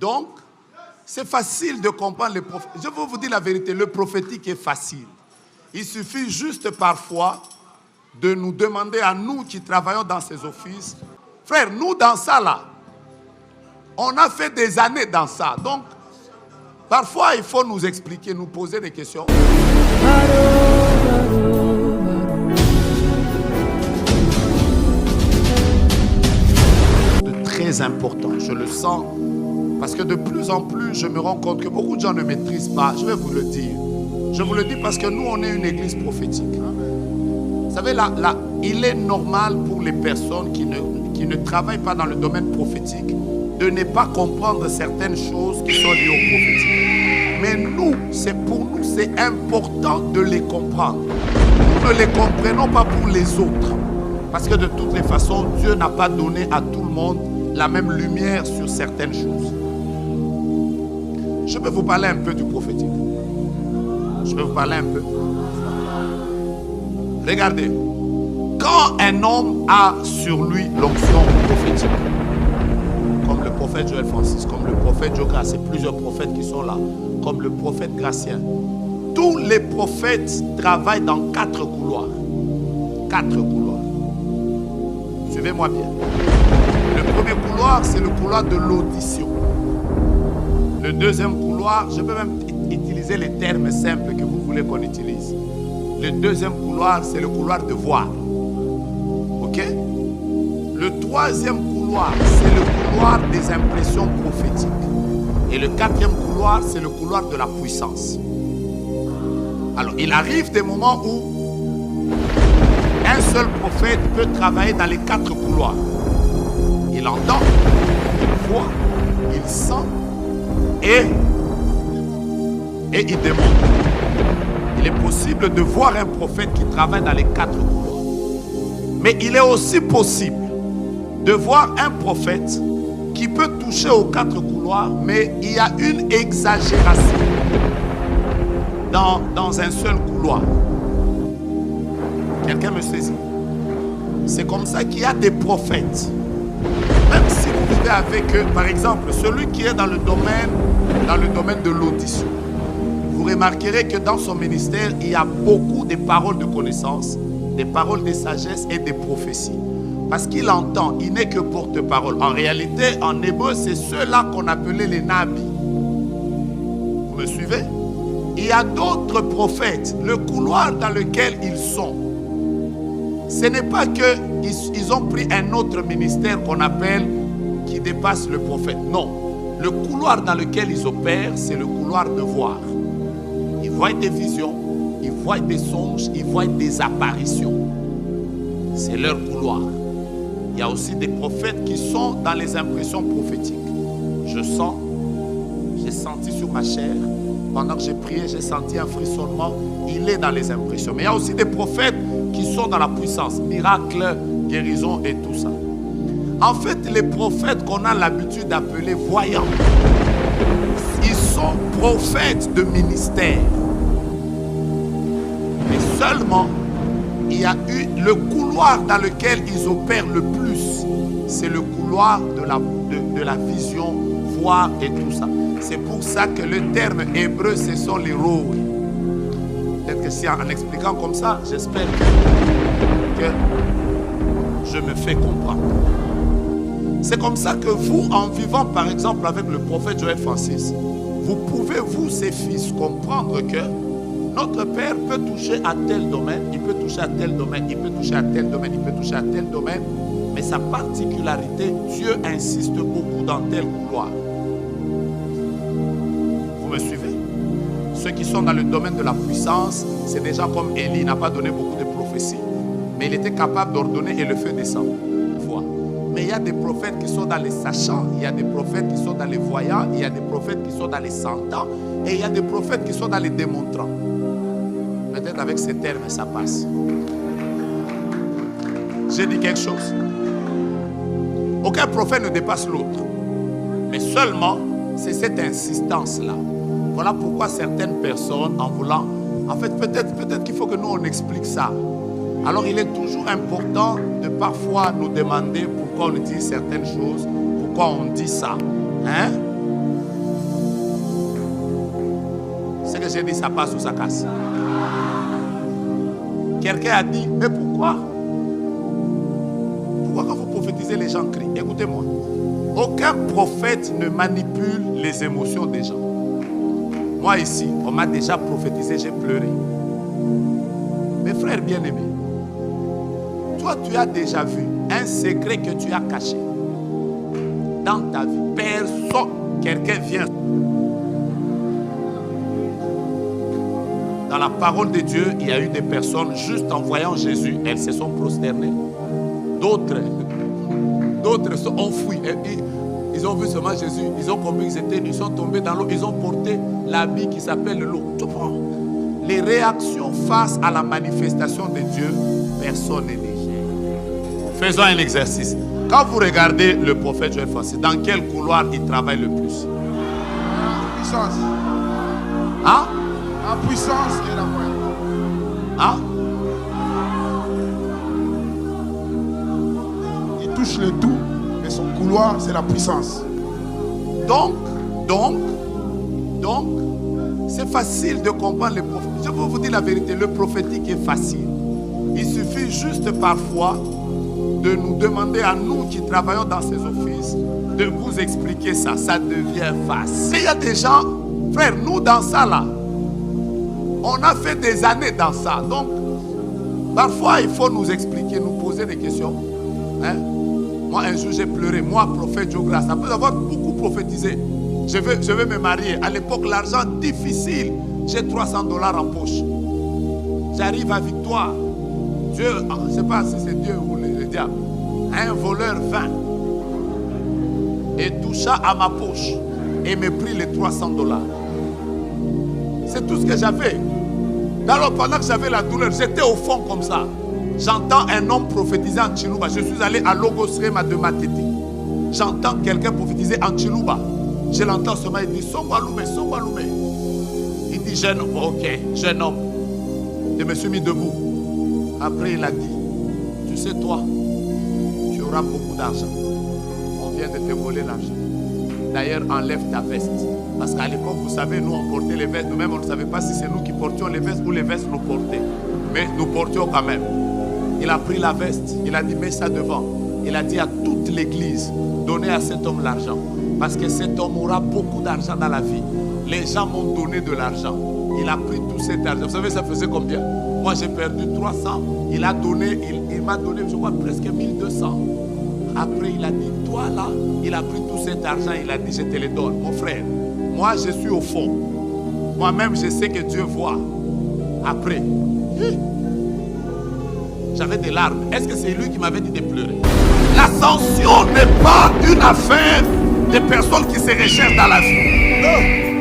Donc, c'est facile de comprendre le prophète. Je vais vous dire la vérité, le prophétique est facile. Il suffit juste parfois de nous demander à nous qui travaillons dans ces offices, frère, nous dans ça là, on a fait des années dans ça. Donc, parfois il faut nous expliquer, nous poser des questions. Très important, je le sens, parce que de plus en plus, je me rends compte que beaucoup de gens ne maîtrisent pas. Je vais vous le dire. Je vous le dis parce que nous, on est une église prophétique. Vous savez, là, il est normal pour les personnes qui ne travaillent pas dans le domaine prophétique de ne pas comprendre certaines choses qui sont liées au prophétique. Mais nous, pour nous, c'est important de les comprendre. Nous ne les comprenons pas pour les autres. Parce que de toutes les façons, Dieu n'a pas donné à tout le monde la même lumière sur certaines choses. Je peux vous parler un peu du prophétique. Je peux vous parler un peu. Regardez, quand un homme a sur lui l'onction prophétique, comme le prophète Joël Francis, comme le prophète Joga, c'est plusieurs prophètes qui sont là, comme le prophète Gratien, tous les prophètes travaillent dans 4 couloirs. 4 couloirs. Suivez-moi bien. Le premier couloir, c'est le couloir de l'audition. Le deuxième couloir, je peux même utiliser les termes simples que vous voulez qu'on utilise. Le deuxième couloir, c'est le couloir de voir. Ok? Le troisième couloir, c'est le couloir des impressions prophétiques. Et le quatrième couloir, c'est le couloir de la puissance. Alors, il arrive des moments où un seul prophète peut travailler dans les 4 couloirs. Il entend, il voit, il sent et il demande. Il est possible de voir un prophète qui travaille dans les 4 couloirs. Mais il est aussi possible de voir un prophète qui peut toucher aux 4 couloirs, mais il y a une exagération dans un seul couloir. Quelqu'un me saisit? C'est comme ça qu'il y a des prophètes. Même si vous vivez avec eux, par exemple, celui qui est dans le domaine de l'audition, vous remarquerez que dans son ministère, il y a beaucoup de paroles de connaissance, des paroles de sagesse et des prophéties. Parce qu'il entend, il n'est que porte-parole. En réalité, en hébreu, c'est ceux-là qu'on appelait les nabis. Vous me suivez? Il y a d'autres prophètes, le couloir dans lequel ils sont. Ce n'est pas qu'ils ont pris un autre ministère qu'on appelle, qui dépasse le prophète. Non. Le couloir dans lequel ils opèrent, c'est le couloir de voir. Ils voient des visions, ils voient des songes, ils voient des apparitions. C'est leur couloir. Il y a aussi des prophètes qui sont dans les impressions prophétiques. Je sens, j'ai senti sur ma chair, pendant que j'ai prié, j'ai senti un frissonnement. Il est dans les impressions. Mais il y a aussi des prophètes qui sont dans la puissance, miracles, guérison et tout ça. En fait, les prophètes qu'on a l'habitude d'appeler voyants, ils sont prophètes de ministère. Mais seulement, il y a eu le couloir dans lequel ils opèrent le plus. C'est le couloir de la vision, voir et tout ça. C'est pour ça que le terme hébreu, ce sont les rôles. Peut-être que si en expliquant comme ça, j'espère que je me fais comprendre. C'est comme ça que vous, en vivant par exemple avec le prophète Joël Francis, vous pouvez, vous, ses fils, comprendre que notre Père peut toucher à tel domaine, il peut toucher à tel domaine, il peut toucher à tel domaine, il peut toucher à tel domaine, mais sa particularité, Dieu insiste beaucoup dans tel couloir. Vous me suivez? Ceux qui sont dans le domaine de la puissance, c'est déjà comme Élie, il n'a pas donné beaucoup de prophéties, mais il était capable d'ordonner et le feu descend. Mais il y a des prophètes qui sont dans les sachants, il y a des prophètes qui sont dans les voyants, il y a des prophètes qui sont dans les sentants, et il y a des prophètes qui sont dans les démontrants. Peut-être avec ces termes, ça passe. J'ai dit quelque chose. Aucun prophète ne dépasse l'autre. Mais seulement, c'est cette insistance-là. Voilà pourquoi certaines personnes, en voulant... En fait, peut-être qu'il faut que nous, on explique ça. Alors, il est toujours important de parfois nous demander pourquoi on dit certaines choses, pourquoi on dit ça. Hein? j'ai dit ça passe ou ça casse. Quelqu'un a dit, mais pourquoi? Pourquoi quand vous prophétisez, les gens crient? Écoutez-moi. Aucun prophète ne manipule les émotions des gens. Moi ici, on m'a déjà prophétisé, j'ai pleuré. Mes frères bien-aimés, toi tu as déjà vu un secret que tu as caché dans ta vie. Personne, quelqu'un vient. Dans la parole de Dieu, il y a eu des personnes, juste en voyant Jésus, elles se sont prosternées. D'autres ont fui. Ils ont vu seulement Jésus, ils ont compris ils sont tombés dans l'eau, ils ont porté l'habit qui s'appelle l'eau. Tu comprends? Les réactions face à la manifestation de Dieu, personne n'est léger. Faisons un exercice. Quand vous regardez le prophète Joël Francis, dans quel couloir il travaille le plus? Puissance. Hein? La puissance qui est la moyenne. Hein? Il touche le tout, mais son couloir, c'est la puissance. Donc, c'est facile de comprendre les prophètes. Je vais vous dire la vérité, le prophétique est facile. Il suffit juste parfois de nous demander à nous qui travaillons dans ces offices de vous expliquer ça. Ça devient facile. Il y a des gens, frère, nous dans ça là, on a fait des années dans ça. Donc, parfois il faut nous expliquer, nous poser des questions. Hein? Moi un jour j'ai pleuré, moi prophète Joe Grace, après avoir beaucoup prophétisé, je vais me marier. À l'époque l'argent difficile, j'ai $300 en poche. J'arrive à Victoire. Dieu, je ne sais pas si c'est Dieu ou le diable, un voleur vint et toucha à ma poche et me prit les $300. C'est tout ce que j'avais. Alors pendant que j'avais la douleur, j'étais au fond comme ça. J'entends un homme prophétiser en Chiluba. Je suis allé à Logos Rema de Matete. J'entends quelqu'un prophétiser en Chiluba. Je l'entends seulement, il dit Songwalume. Il dit jeune homme, ok, jeune homme. Je me suis mis debout. Après il a dit, tu sais toi, tu auras beaucoup d'argent. On vient de te voler l'argent. D'ailleurs, enlève ta veste. Parce qu'à l'époque, vous savez, nous on portait les vestes. Nous-mêmes, on ne savait pas si c'est nous qui portions les vestes ou les vestes nous portaient. Mais nous portions quand même. Il a pris la veste. Il a dit, mets ça devant. Il a dit à toute l'église, donnez à cet homme l'argent. Parce que cet homme aura beaucoup d'argent dans la vie. Les gens m'ont donné de l'argent. Il a pris tout cet argent. Vous savez, ça faisait combien? Moi, j'ai perdu 300. Il m'a donné, je crois, presque 1200. Après, il a dit, toi là, il a pris tout cet argent, il a dit, je te le donne. Mon frère, moi, je suis au fond. Moi-même, je sais que Dieu voit. Après, j'avais des larmes. Est-ce que c'est lui qui m'avait dit de pleurer? L'ascension n'est pas une affaire des personnes qui se recherchent dans la vie. Non.